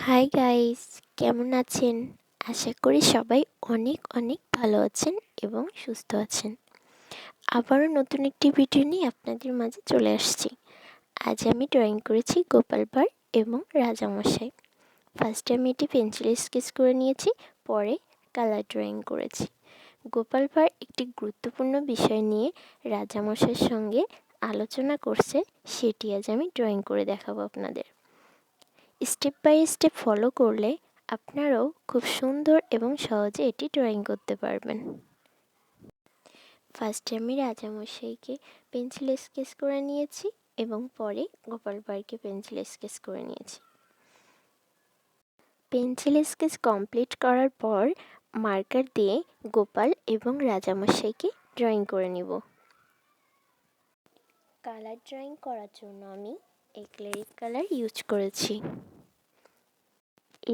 Hi guys, কেমন আছেন? আশা করি সবাই অনেক অনেক ভালো আছেন এবং সুস্থ আছেন। আবারও নতুন একটি ভিডিও নিয়ে আপনাদের মাঝে চলে আসছি। আজ আমি ড্রয়িং করেছি গোপাল ভাঁড় এবং রাজামশাই। ফার্স্টে আমি এটি পেন্সিল স্কেচ করে নিয়েছি, পরে কালার ড্রয়িং করেছি। গোপাল ভাঁড় একটি গুরুত্বপূর্ণ বিষয় নিয়ে রাজামশাইয়ের সঙ্গে আলোচনা করছে, সেটি আজ আমি ড্রয়িং করে দেখাবো আপনাদের। স্টেপ বাই স্টেপ ফলো করলে আপনারাও খুব সুন্দর এবং সহজে এটি ড্রয়িং করতে পারবেন। ফার্স্টে আমি রাজামশাইকে পেন্সিল স্কেচ করে নিয়েছি এবং পরে গোপাল ভাঁড়কে পেন্সিল স্কেচ করে নিয়েছি। পেন্সিল স্কেচ কমপ্লিট করার পর মার্কার দিয়ে গোপাল এবং রাজামশাইকে ড্রয়িং করে নিব। কালার ড্রয়িং করার জন্য আমি অ্যাক্রিলিক কালার ইউজ করেছি।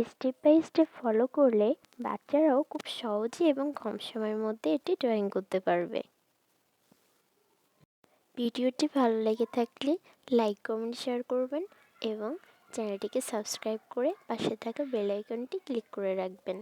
স্টেপ বাই স্টেপ ফলো করলে বাচ্চারাও খুব সহজে এবং কম সময়ের মধ্যে এটি ড্রয়িং করতে পারবে। ভিডিওটি ভালো লেগে থাকলে লাইক, কমেন্ট, শেয়ার করবেন এবং চ্যানেলটিকে সাবস্ক্রাইব করে পাশে থাকা বেল আইকনটি ক্লিক করে রাখবেন।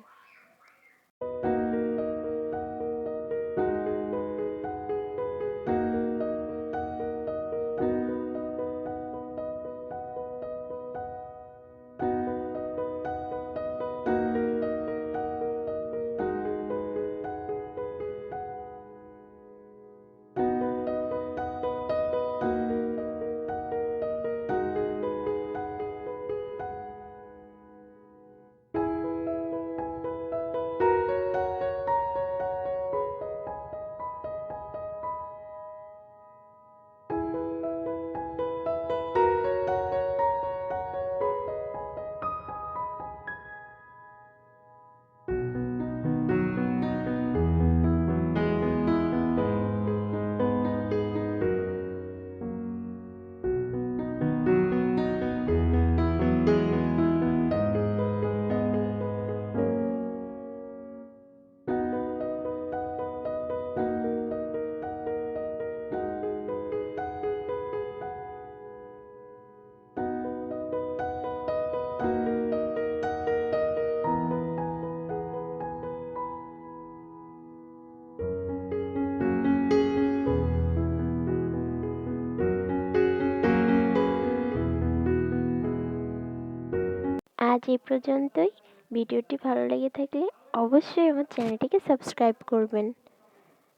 আজ এই পর্যন্তই। ভিডিওটি ভালো লেগে থাকলে অবশ্যই আমার চ্যানেলটিকে সাবস্ক্রাইব করবেন।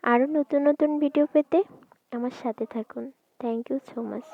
আরও নতুন নতুন ভিডিও পেতে আমার সাথে থাকুন। Thank you so much.